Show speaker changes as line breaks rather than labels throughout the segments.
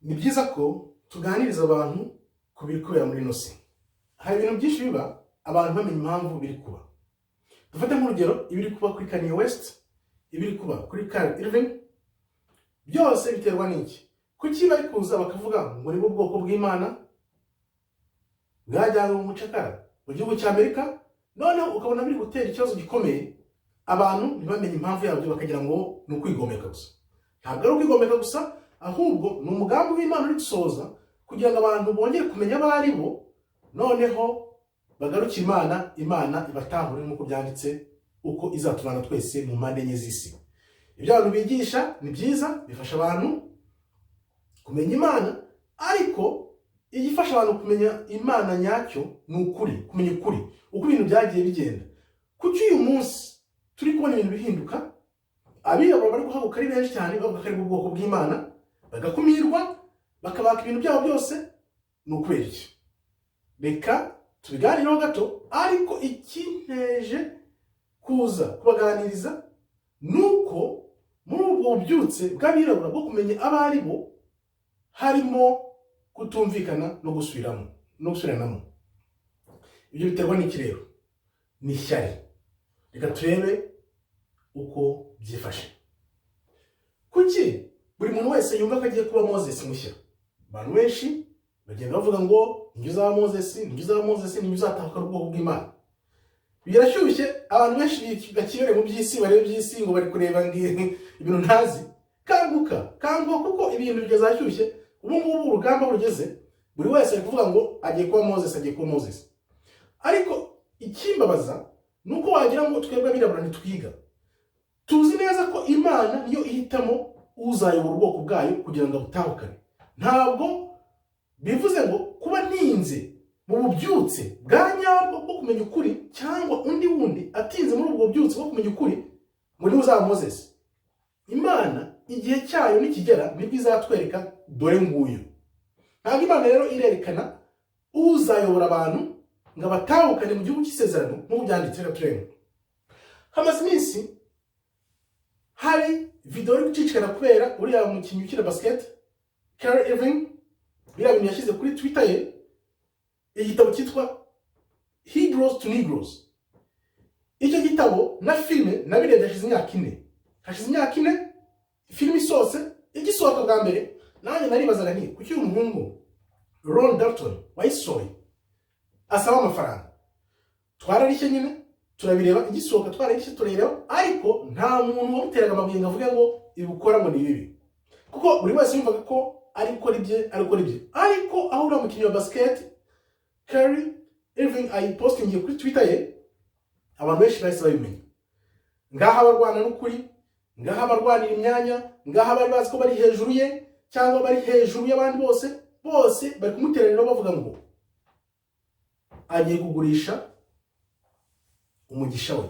Ni byiza ko tuganiriza abantu ku biri kubera muri ino si. Hari ibintu byinshi biba abantu bamenya impamvu biri kuba. Dufate nk'urugero ibiri kuba kuri Kanye West, ibiri kuba kuri Kyrie Irving, byose biterwa n'iki? Kuki bari kuza bakavuga ngo ni ubwoko bw'Imana bwajyanywe mu mucakara mu gihugu cy'Amerika, noneho ukabona biri gutera ikibazo gikomeye, abantu ntibamenye impamvu yabyo bakagira ngo ni ukwigomeka gusa. Ntabwo ari ukwigomeka gusa, ahubwo ni umugambi w'Imana uri gusohoza kugira ngo abantu bongere kumenya abo ari bo, noneho bagarukire Imana, Imana ibatahure nk'uko byanditse uko izatubana twese mu mpande enye z'isi. Ibyo abantu bigisha ni byiza, bifasha abantu kumenya Imana, ariko igifasha abantu kumenya Imana nyacyo ni ukuri, kumenya ukuri, uko ibintu byagiye bigenda. Kuki uyu munsi turi kubona ibintu bihinduka, abirabura bari guhaguka ari benshi cyane bavuga ko ari ubwoko bw'Imana, bagakumirwa, bakabaka ibintu byabo byose, ni ukubera iki? Reka tubiganireho gato, ariko ikinteje kuza kubaganiriza nuko muri ubwo bubyutse bw'abirabura bwo kumenya abo ari bo harimo kutumvikana no gusubiranamo. Ibyo biterwa n'iki rero? Ni ishyari. Reka turebe uko byifashe. Kuki buri muntu wese yumva ko agiye kuba Moses mushya? Abantu benshi bagenda bavuga ngo ninjye uzaba Moses, ninjye uzaba Moses, ninjye uzatahukana ubwoko bw'Imana. Birashyushye, abantu benshi bakibere mu by'isi, barebe by'isi ngo bari kureba ibintu ntazi. Kanguka kuko ibintu bigeze ashyushye. Ubu ngubu urugamba rugeze, buri wese ari kuvuga ngo agiye kuba Moses, agiye kuba Moses. Ariko ikimbabaza nuko wagira ngo twebwe abirabura ntitwiga. Tuzi neza ko Imana niyo ihitamo uzayobora ubwoko bwayo kugira ngo abutahukane. Ntabwo bivuze ngo kuba ntinze mu bubyutse bwa nyabwo bwo kumenya ukuri, cyangwa undi wundi atinze muri ubwo bubyutse bwo kumenya ukuri ngo niwe uzaba Moses. Imana igihe cyayo nikigera nibwo izatwereka dore nguyu. Ntabwo Imana rero irerekana uzayobora abantu ngo abatahukane mu gihugu cy'isezerano nk'uko byanditse. Reka turebe. Hamaze iminsi hari video iri gucicikana kubera uriya mukinnyi ukina basket Kyrie Irving, biriya bintu yashyize kuri Twitter ye, igitabo cyitwa Hebrews to Negroes. Icyo gitabo na filime nabirebye hashize imyaka ine, filime isose igisohoka bwa mbere, nanjye naribazaga nti kuki uyu muhungu Ron Dalton wayisohoye asaba amafaranga. Twararishye nyine turabireba, igisohoka twararishye turareba, ariko nta muntu wamuteraga amabuye ngo avuge ngo ibukora ngo ni bibi, kuko buri wese yumvaga ko ari gukora ibye. Ariko aho uriya mukinnyi wa basket Kyrie Irving ayipostingiye kuri Twitter ye, abantu benshi bahise babimenya. Ngaha barwana n'ukuri, ngaha barwanira imyanya, ngaha bari bazi ko bari hejuru ye cyangwa bari hejuru y'abandi bose bari kumuterera bavuga ngo agiye kugurisha umugisha we,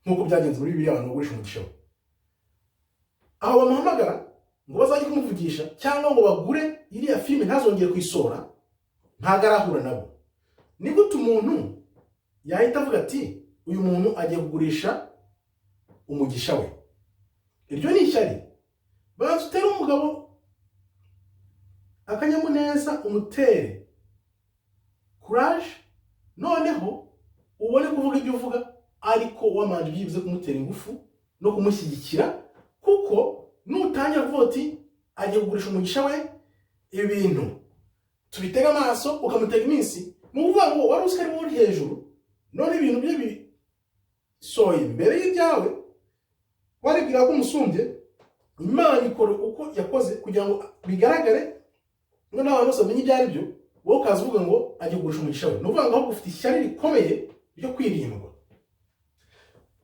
nk'uko byagenze muri Bibiliya, abantu bagurisha umugisha we. Aho bamuhamagara ngo bazajye kumuvugisha cyangwa ngo bagure iriya filime ntazongere kuyisora, ntago arahura nabo. Ni gute umuntu yahita avuga ati uyu muntu agiye kugurisha umugisha we? Iryo ni ishyari. Banza utere umugabo akanyamuneza, umutere courage, noneho ubone kuvuga ibyo uvuga, ariko wamanje byibuze kumutera ingufu no kumushyigikira, kuko nutangira kuvuga ati agiye kugurisha umugisha we, ibintu tubitega amaso ukamutega iminsi, mu kuvuga ngo wari usikari uri hejuru, none ibintu bye bisoye mbere y'ibyawe, waribwira ko umusumbye. Imana ikora uko yakoze kugira ngo bigaragare ngo n'abantu bose bamenye ibyo ari byo, wowe ukaza uvuga ngo agiye kugurisha umugisha we. Ni ukuvuga ngo ahubwo ufite ishyari rikomeye ryo kwirindwa.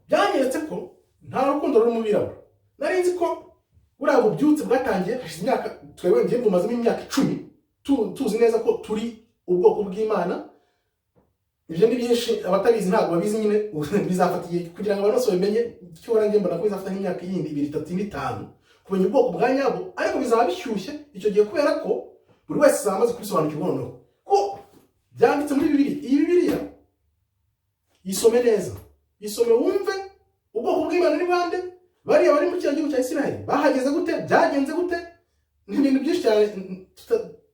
Byanyeretse ko nta rukundo ruri mu birabura. Nari nzi ko buriya bubyutse bwatangiye hashize imyaka, twebwe ngiye bumazemo imyaka 10, tuzi neza ko turi ubwoko bw'Imana. Ibyo ni byinshi, abatabizi ntabwo babizi nyine, bizafata igihe kugira ngo abantu bose bamenye. Icyo warangiye mbona ko bizafata nk'imyaka yindi 2, 3, 5 kumenya ubwoko bwa nyabwo, ariko bizaba bishyushye icyo gihe kubera ko buri wese azamaze kubisobanukirwa noneho ko byanditse muri Bibiliya. Iyi Bibiliya yisome neza, yisome wumve ubwoko bw'Imana ni bande, bariya bari mu gihugu cya Isiraheli bahageze gute, byagenze gute, n'ibintu byinshi cyane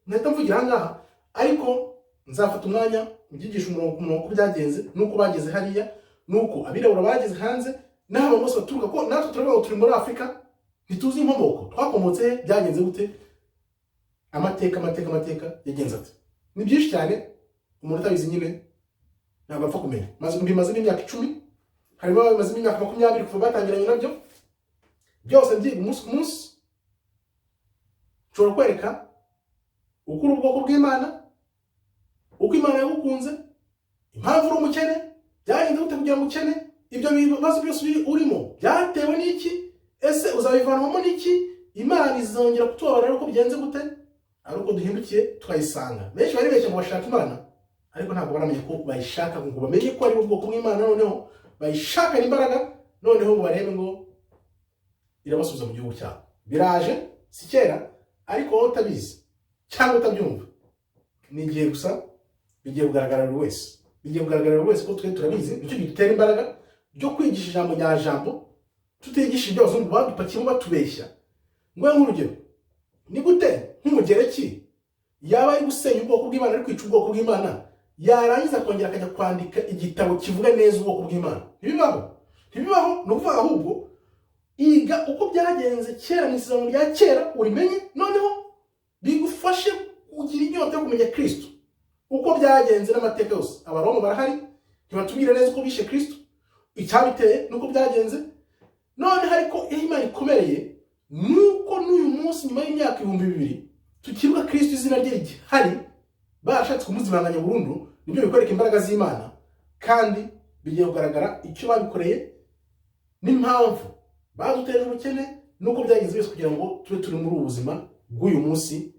ntahita mvugira ahangaha, ariko nzafata umwanya mbyigisha umurongo uko byagenze nuko bageze hariya, nuko abirabura bageze hanze n'abantu bose baturuka, ko natwe turavuga ngo turi muri Afurika ntituzi inkomoko twakomotse byagenze gute. Amateka yagenze ati ni byinshi cyane umuntu utabizi nyine ntabwo apfa kumenya. Bimaze n'imyaka 10, harimo abimaze n'imyaka 20 kuva batangiranye nabyo byose, byiga umunsi ku munsi. Nshobora kwereka ukuri ubwoko bw'Imana, uko Imana yagukunze, impamvu uri umukene, byagenze gute kugira ngo ukene, ibyo bibazo byose urimo byatewe n'iki, ese uzabivanwamo n'iki, Imana izongera kutubabarira uko bigenze gute, ari uko duhindukiye tukayisanga. Benshi bari beshya ngo bashaka Imana, ariko ntabwo baramenye ko bayishaka, ngo bamenye ko ari ubwoko bw'Imana, noneho bayishaka n'imbaraga, noneho ngo barebe ngo irabasubiza mu gihugu cyabo. Biraje si kera, ariko wowe utabizi cyangwa utabyumva, ni igihe gusa bigiye kugaragara buri wese. Bigiye kugaragara buri wese ko twe turabizi, nicyo gitera imbaraga byo kwigisha ijambo rya jambo, tutigisha ibyo abazungu badupakiyemo batubeshya. Ngo nk'urugero, ni gute nk'umugereki yaba ari gusenya ubwoko bw'Imana, ari kwica ubwoko bw'Imana, yarangiza kongera akajya kwandika igitabo kivuga neza ubwoko bw'Imana? Ntibibaho. Ni ukuvuga ahubwo iga uko byagenze kera mu isezerano rya kera urimenye, noneho bigufashe kugira inyota yo kumenya Kristo uko byagenze n'amateka yose. Abaroma barahari, ntibatubwire neza uko bishe Kristo, icyabiteye nuko byagenze. None ariko Imana ikomereye nuko n'uyu munsi nyuma y'imyaka 2000 tukiruka Kristo izina rye rigihari, barashatse kumuzimanganya burundu. Nibyo bikwereka imbaraga z'Imana, kandi bigiye kugaragara icyo babikoreye n'impamvu baduteje ubukene nuko byagenze byose, kugira ngo tube turi muri ubu buzima bw'uyu munsi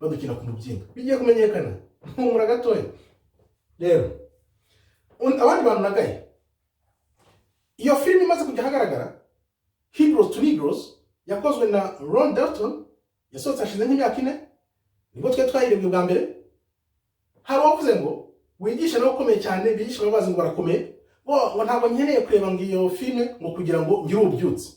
badukina ku mubyimba. Bigiye kumenyekana ntumura gatoya. Rero abandi bantu nagaye, iyo filime imaze kujya hagaragara, Hebrews to Negroes, yakozwe na Ron Dalton, yasohotse hashize nk'imyaka 4, nibwo twe twayirebye bwa mbere. Hari uwavuze ngo wigisha nawe ukomeye cyane, bigisha babazi ngo barakomeye, ngo ntabwo nkeneye kureba ngo iyo filime ngo kugira ngo ngire ububyutse.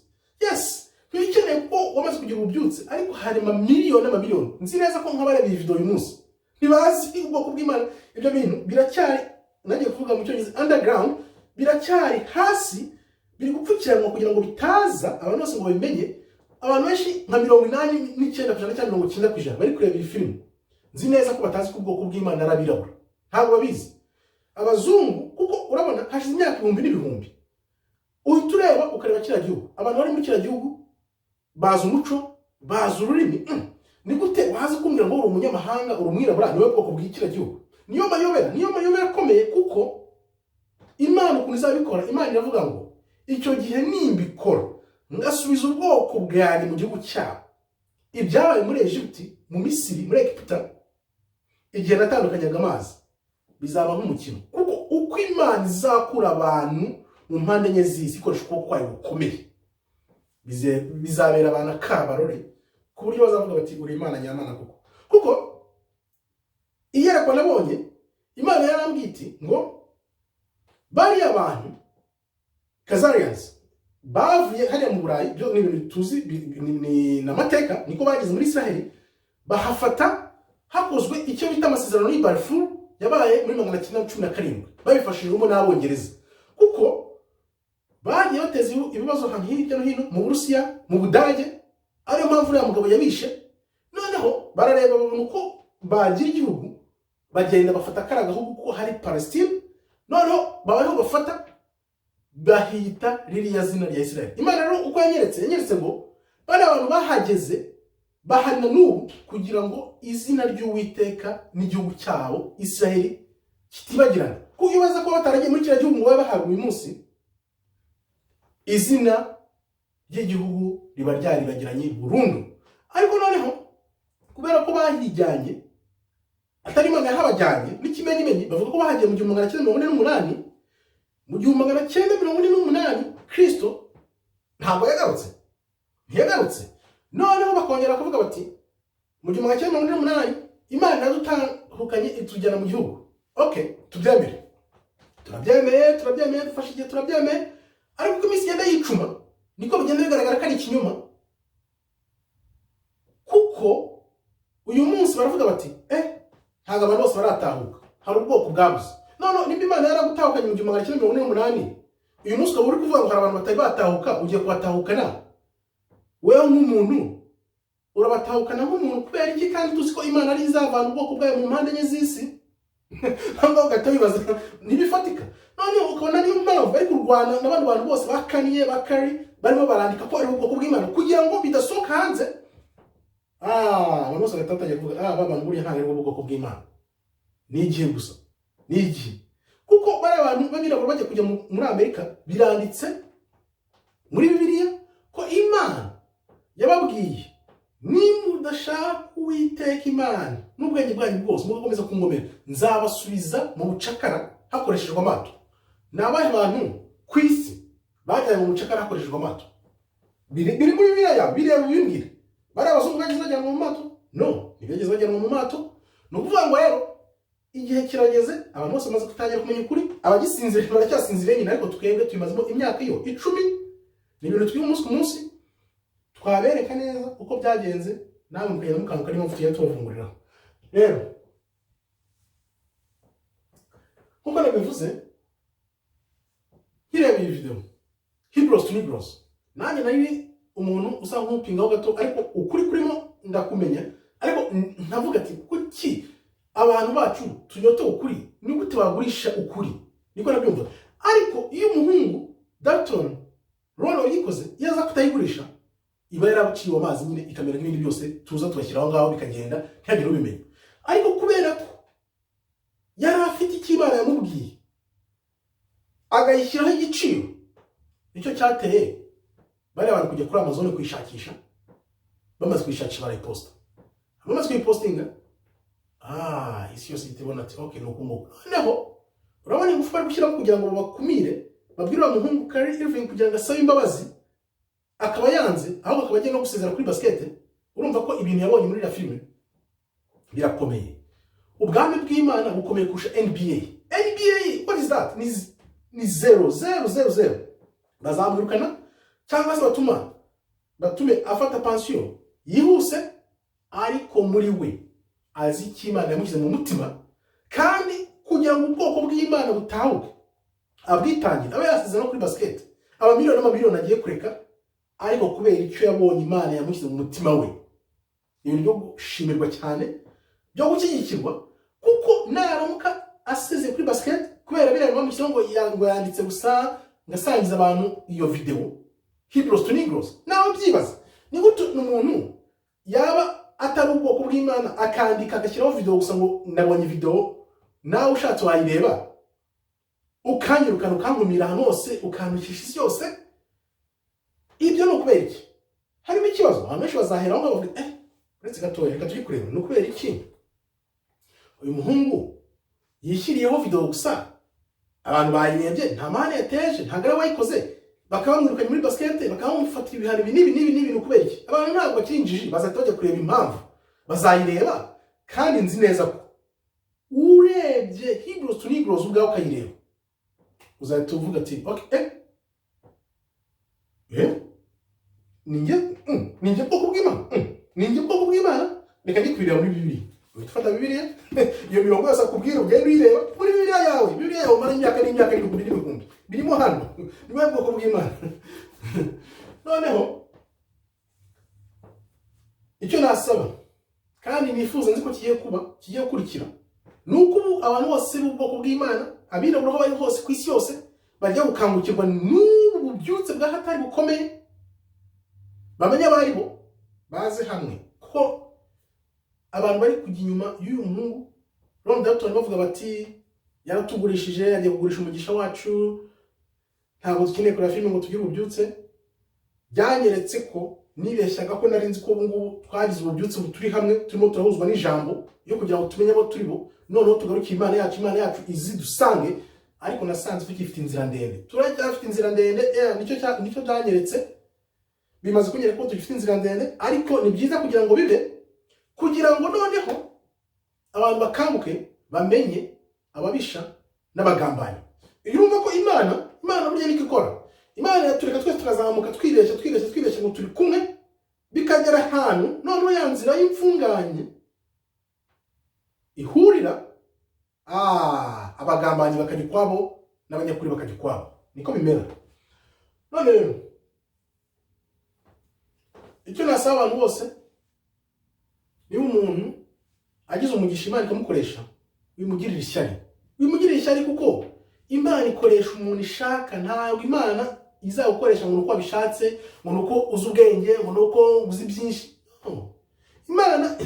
Yes, ntibikeneye ko wamaze kugira ububyutse, ariko hari amamiliyoni n'amamiliyoni nzi neza ko nk'abareba iyi video uyu munsi ntibazi ubwoko bw'Imana. Ibyo bintu biracyari, nagiye kuvuga mu cyongereza underground, biracyari hasi, biri gupfukiranwa kugira ngo bitaza abantu bose ngo babimenye. Abantu benshi nka 89% cyangwa 90% bari kureba iyi filime, nzi neza ko batazi ko ubwoko bw'Imana arabirabura, ntabwo babizi. Abazungu kuko urabona hashize imyaka 1000 uhita ureba ukareba kiriya gihugu, abantu bari muri kiriya gihugu bazi umuco, bazi ururimi. Ni gute wazi kumbwira ngo uri umunyamahanga, uri umwirabura, niwe bwoko bw'ikiriya gihugu? Niyo mayobera akomeye, kuko Imana ukuntu izabikora, Imana iravuga ngo icyo gihe nimbikora ngasubiza ubwoko bwanjye mu gihugu cyabo, ibyabaye muri Egypte, mu Misiri, muri Egiputa, igihe natandukanyaga amazi, bizaba nk'umukino. Kuko uko Imana izakura abantu mu mpande enye z'isi ikoresha ukuboko kwayo gukomeye, bizabera abantu akabarore, ku buryo bazavuga bati uri Imana nyamana. Kuko iyerekwa nabonye, Imana yarambwiye iti ngo bari abantu Kazarians bavuye hariya mu Burayi, byo ni ibintu tuzi ni n'amateka, niko bageze muri Israel, bahafata hakozwe icyo bita amasezerano y'Balfour, yabaye muri 1917 babifashijwemo n'Abongereza. Kuko bagiye bateza ibibazo hantu hirya no hino mu Burusiya, mu Budage, ariyo mpamvu uriya mugabo yabishe. Noneho barareba babona uko bagira igihugu, bagenda bafata karaga gahugu ko hari Palestine, noneho babaho bafata bahita ririya zina rya Israel. Imana rero uko yanyeretse ngo bari abantu bahageze bahana n'ubu kugira ngo izina ry'Uwiteka n'igihugu cyabo Israel kitibagirana. Kuko ibaza ko bataragiye muri kiriya gihugu ngo babe bahawe uyu munsi, izina ry'igihugu riba ryaribagiranye burundu. Ariko noneho kubera ko bahijyanye, atari Imana yahabajyanye n'ikimenyimenyi, bavuga ko bahagiye mu 1948, mu 1948 Kristo ntabwo yagarutse. Noneho bakongera kuvuga bati mu 1948 Imana yadutahukanye itujyana mu gihugu. Okay, turabyemeye, dufashe igihe turabyemeye, ariko uko iminsi igenda yicuma niko bigenda bigaragara ko ari ikinyoma. Kuko uyu munsi baravuga bati ntago abantu bose baratahuka, hari ubwoko bwabuze. None nimba Imana yaragutahukanye mu 1948, uyu munsi ukaba uri kuvuga ngo hari abantu batari batahuka, ugiye kubatahukana wewe nk'umuntu? Urabatahukana nk'umuntu kubera iki? Kandi tuzi ko Imana ari izavana ubwoko bwayo mu mpande enye z'isi. Ntabwo ugatabibaza nibifatika. None ukabona niyo mpamvu bari kurwana n'abandi bantu bose bakaniye bakari barimo barandika ko ari ubwoko bw'Imana kugira ngo bidasohoka hanze. Abantu bose batatangiye kuvuga abantu buriya ntabwo ari ubwoko bw'Imana. Ni igihe gusa, ni igihe. Kuko bari abantu babirabura bajya kujya muri Amerika, biranditse muri Bibiliya ko Imana yababwiye nimudashaka Uwiteka Imana n'ubwenge bwanyu bwose mugakomeza kungomera, nzabasubiza mu bucakara hakoreshejwe amato. Nabaye abantu ku isi bajyaye mu bucakara hakoreshejwe amato. Biri muri Bibiliya, bireba bimbwira. Bari abazungu bageze bajyanwa mu mato? No, ntibigeze bajyanwa mu mato. Ni ukuvuga ngo rero igihe kirageze, abantu bose bamaze gutangira kumenya ukuri. Abagisinzira baracyasinzira nyine, ariko twebwe tuyimazemo imyaka 10. Ni ibintu twiga umunsi ku munsi, twabereka neza uko byagenze, nawe mukagenda mukanguka niyo mfite tubavunguriraho. Rero nkuko nabivuze, nkireba iyi video Hebrews to Hebrews, nanjye nari umuntu usa nk'upingaho gato, ariko ukuri kurimo ndakumenya. Ariko ntavuga ati kuki abantu bacu tunyote ukuri, ni gute bagurisha ukuri? Niko nabyumva. Ariko iyo umuhungu Dalton Rono yikoze yaza kutayigurisha, iba yarabuciye amazi nyine ikamera nk'ibindi byose tuza tubashyiraho ngaho bikagenda ntihagire ubimenya. Ariko kubera ko yari afite ikibara yamubwiye agayishyiraho igiciro, nicyo cyateye bari abantu kujya kuri Amazon kwishakisha. Bamaze kwishakisha barayiposta. Bamaze kuyipostinga, isi yose itibona ati okay nuko nguko. Noneho urabona ingufu bari gushyiraho kugira ngo bakumire, babwira umuhungu Kyrie Irving kugira ngo asabe imbabazi, akaba yanze, ahubwo akaba agiye no gusezera kuri basket. Urumva ko ibintu yabonye muri la filme birakomeye. Ubwami bw'Imana bukomeye kurusha NBA. What is that? Ni 0. Bazamurukana cyangwa se batume afata pension yihuse, ariko muri we azi iki Imana yamushyize mu mutima, kandi kugira ngo ubwoko bw'Imana butahuke abwitangira abe yasize no kuri basket abamiliyoni n'amamiliyoni agiye kureka, ariko kubera icyo yabonye Imana yamushyize mu mutima we. Ibintu byo gushimirwa cyane, byo gushyigikirwa, kuko naramuka asize kuri basket kubera biriya bamushyizeho ngo yanditse gusa ngasangiza abantu iyo video Hebrews to Hebrews. Nawe byibaza ni gute umuntu yaba atari ubwoko bw'Imana akandika agashyiraho video gusa ngo nabonye video, nawe ushatse wayireba ukanyirukana ukankumira ahantu hose ukandukisha isi yose. Ibyo ni ukubera iki? Harimo ikibazo. Abantu benshi bazaheraho ngo bavuge uretse gatoya reka turi kureba ni ukubera iki uyu muhungu yishyiriyeho video gusa, abantu bayirebye nta mahane yateje, ntabwo ari wayikoze, bakabamwirukanye muri basket, bakamufatira ibihano nibi ukubera iki? Abantu ntabwo bakiri injiji, bazahita bajya kureba impamvu, bazayireba. Kandi nzi neza ko urebye Hebrews to Hebrews ubwawe ukayireba, uzahita uvuga ati okay, ninjye bwoko bw'Imana, reka ndikwirira muri Bibiliya. Ufata Bibiliya, iyo mirongo yose akubwira ugenda uyireba muri Bibiliya yawe umara imyaka n'imyaka n'ibihumbi birimo hano, niwe bwoko bw'Imana. Noneho icyo nasaba kandi nifuza nzi ko kigiye gukurikira, nuko abantu bose b'ubwoko bw'Imana, abirabura aho bari hose ku isi yose, bajya gukangukirwa n'ubu bubyutse bwa hatari bukomeye, bamenya baribo baze hamwe. Ko abantu bari kujya inyuma y'uyu muhungu Ron Dalton bavuga bati yaratugurishije, agiye kugurisha umugisha wacu, ntabwo dukeneye kureba filime ngo tugire ububyutse. Byanyeretse ko nibeshyaga ko nari nzi ko ubu ngubu twagize ububyutse turi hamwe, turimo turahuzwa n'ijambo yo kugira ngo tumenye abo turi bo, noneho tugaruke Imana yacu izi dusange. Ariko nasanze tukifite inzira ndende, turacyafite inzira ndende. Nicyo byanyeretse, bimaze kunyereka ko tugifite inzira ndende, ariko ni byiza kugira ngo bibe, kugira ngo noneho abantu bakanguke bamenye ababisha n'abagambanyi. Iyo urumva ko Imana burya niko ikora. Imana yatureka twese tukazamuka twibeshya ngo turi kumwe, bikagera ahantu noneho ya nzira y'imfunganye ihurira, abagambanyi bakajya ukwabo n'abanyakuri bakajya ukwabo. Niko bimera. None rero icyo nasaba abantu bose, niba umuntu agize umugisha Imana ikamukoresha, wimugirira ishyari. Wimugirira ishyari kuko Imana ikoresha umuntu ishaka. Ntabwo Imana izagukoresha ngo nuko abishatse, ngo nuko uzi ubwenge, ngo nuko uzi byinshi. Imana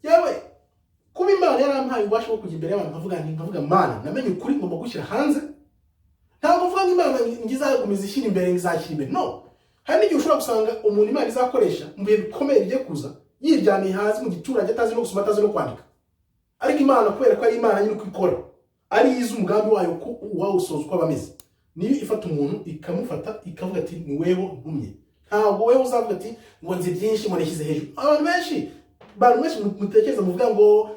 yawe kuba Imana yarampaye ubasha bwo kujya imbere y'abantu nkavuga Mana, namenye ukuri ngomba gushyira hanze. Ntabwo mvuga ngo Imana ngizagumiza ishyira imbere, ngizashyira imbere. No. Hari n'igihe ushobora gusanga umuntu Imana izakoresha mu bihe bikomeye bigiye kuza, yiryamiye hasi mu giturage atazi no gusoma, atazi no kwandika. Ariko Imana kubera ko ari Imana nyine uko ikora, ari izi umugambi wayo ko wawusoza uko abameze, niyo ifata umuntu ikamufata ikavuga ati ni weho ntumye. Ntabwo wewe uzavuga ati ngo nzi byinshi ngo nishyize hejuru. Abantu benshi mutekereza muvuga ngo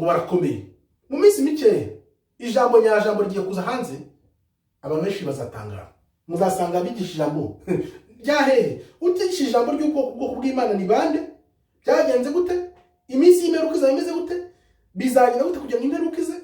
barakomeye. Mu minsi mike ijambo nyajambo rigiye kuza hanze, abantu benshi bazatangara. Muzasanga bigisha ijambo ryahehe. Utigisha ijambo ry'ubwoko bw'Imana ni bande? Byagenze gute? Iminsi y'imperuka izaba imeze gute? Bizagenda gute kugira ngo imperuka ize?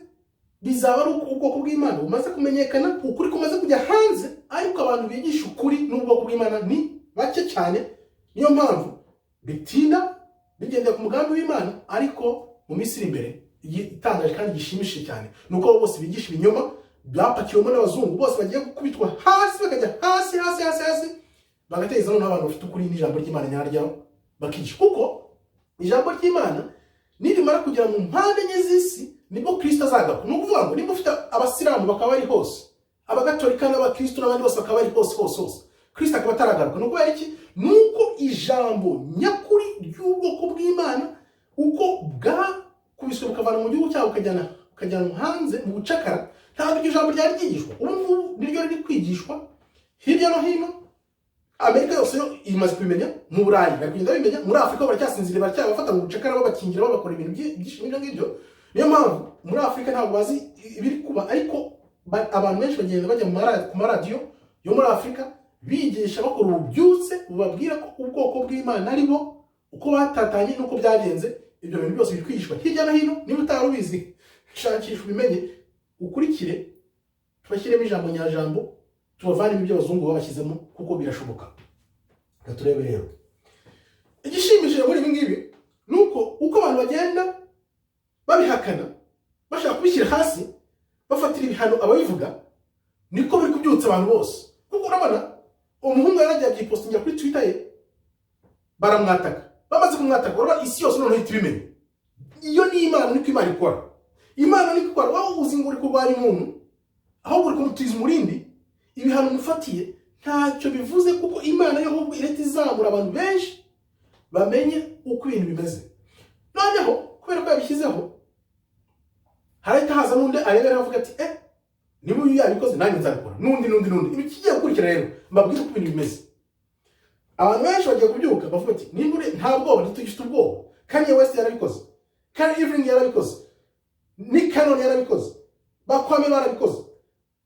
Bizaba ari ubwoko bw'Imana bumaze kumenyekana, ukuri kumaze kujya hanze, ariko abantu bigisha ukuri n'ubwoko bw'Imana ni bake cyane. Niyo mpamvu bitinda bigendera ku mugambi w'Imana, ariko mu minsi iri imbere itangaje kandi gishimishije cyane nuko bose bigisha ibinyoma byapakiwemo n'abazungu, bose bagiye gukubitwa hasi, bakajya hasi bagateza n'abantu bafite ukuri n'ijambo ry'Imana nyaryo bakigisha. Kuko ijambo ry'Imana nirimara kugera mu mpande enye z'isi, nibwo Kristo azagaruka. Ni ukuvuga ngo niba ufite abasilamu bakaba bari hose, abagatolika n'abakristo n'abandi bose bakaba bari hose, Kristo akaba ataragaruka. Ni ukubera iki? Nuko ijambo nyakuri ry'ubwoko bw'Imana uko bwakubiswe bukavana mu gihugu cyabo ukajyana hanze mu bucakara, ntabwo iryo jambo ryari ryigishwa. Ubu ngubu niryo riri kwigishwa hirya no hino. Amerika yose imaze kubimenya, mu Burayi bari kugenda bimenya, muri Afurika baracyasinzira, baracyabafata mu bucakara babakingira, babakora ibintu byinshi ngibyo. Niyo mpamvu muri Afurika ntabwo bazi ibiri kuba, ariko abantu benshi bagenda bajya ku maradiyo yo muri Afurika bigisha bakora ububyutse bubabwira ko ubwoko bw'Imana ari bo, uko batatanye n'uko byagenze. Ibyo bintu byose biri kwigishwa hirya no hino. Niba utari ubizi, shakisha ubimenye, ukurikire, tubashyiremo ijambo nyajambo, tubavanemo ibyo abazungu babashyizemo, kuko birashoboka. Reka turebe rero igishimishije muri ibi ngibi, nuko uko abantu bagenda babihakana, bashaka kubishyira hasi, bafatira ibihano ababivuga, niko biri kubyutsa abantu bose. Kuko urabona umuhungu yaragiye abyipostinga kuri Twitter ye, baramwataka. Bamaze kumwataka, urabona isi yose noneho ihita ibimenya. Iyo ni Imana, niko Imana ikora. Imana niko ikora. Waho uzi ngo uri kurwanya umuntu, ahubwo uri kumutiza umurindi, ibihano mufatiye ntacyo bivuze, kuko Imana yo ahubwo ireta izamura abantu benshi bamenye uko ibintu bimeze. Noneho kubera ko yabishyizeho, harahita haza n'undi arebera avuga ati niba uyu yabikoze nanjye nzabikora, n'undi. Ibi kigiye gukurikira rero, mbabwire uko ibintu bimeze. Abantu benshi bagiye kubyuka bavuga ati nimba nta bwoba, ntitugifite ubwoba. Kanye West yarabikoze, Kanye Evening yarabikoze, Nick Cannon yarabikoze, bakwame barabikoze,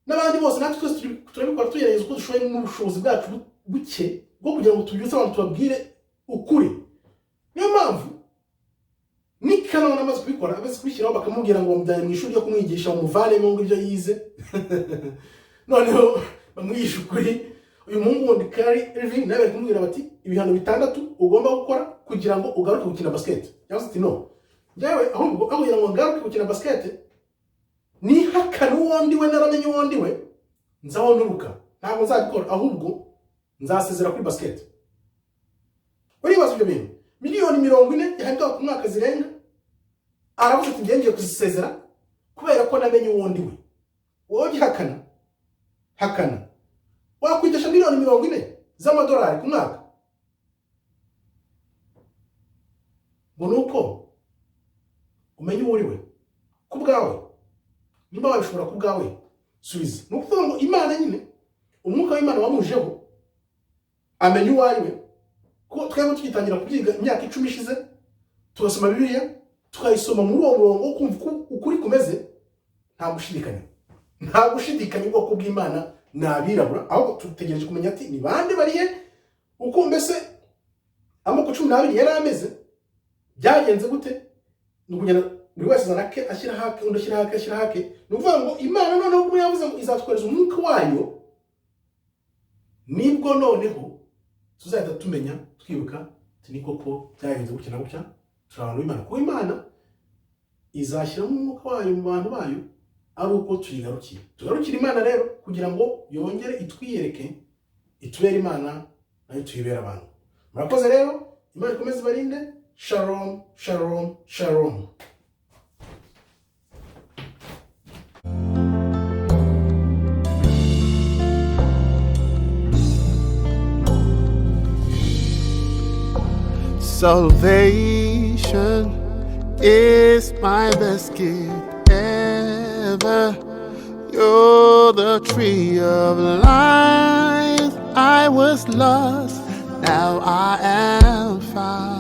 n'abandi bose. Natwe twese turabikora tugerageza uko dushoboye n'ubushobozi bwacu buke bwo kugira ngo tubyutse abantu, tubabwire ukuri. Niyo mpamvu Nick Cannon amaze kubikora, amaze kubishyiraho, bakamubwira ngo bamujyane mu ishuri ryo kumwigisha, bamuvanemo ngo ibyo yize. Noneho bamwigisha ukuri. Uyu muhungu wundi Kanye Evening nawe bari kumubwira bati ibihano 6 ugomba gukora kugira ngo ugaruke gukina basket. Yavuze ati no, njyewe ahubwo aho kugira ngo ngaruke gukina basket, ni hakana uwondi we, naramenye uwondi we, nzaho nturuka, ntabwo nzabikora, ahubwo nzasezera kuri basket. Uribaza ibyo bintu miliyoni 40 yahabwa ku mwaka zirenga, aravuze ati ngiye kuzisezera kubera ko namenye uwondi we. Wowe hakana wakwigisha miliyoni 40 z'amadolari ku mwaka, ngo nuko umenye uwo uri we ku bwawe. Niba wabishobora ku bwawe, subiza. Ni ukuvuga ngo Imana nyine, umwuka w'Imana wamujeho, amenye uwo ari we. Kuko twebwe tugitangira kubyiga imyaka 10 ishize, tugasoma Bibiliya, tukayisoma muri uwo murongo, kumva ukuri kumeze, nta gushidikanya ubwoko bw'Imana n'abirabura. Ahubwo tutegereje kumenya ati ni bande bariye, uko mbese amoko 12 yari ameze, byagenze gute. Ni kugenda buri wese azana ke ashyira hake, undi ashyira hake, ashyira hake. Ni ukuvuga ngo Imana noneho ubwo yavuze ngo izatwohereza umwuka wayo, nibwo noneho tuzahita tumenya twibuka ni koko byagenze gutya na gutya, turi abantu b'Imana. Kuko Imana izashyiramo umwuka wayo mu bantu bayo ari uko tuyigarukira. Tugarukira Imana rero kugira ngo yongere itwiyereke, itubere Imana nayo tuyibera abantu. Murakoze rero, Imana ikomeze ibarinde. Shalom, shalom, shalom.
Salvation is my best gift ever. You're the tree of life. I was lost, now I am found.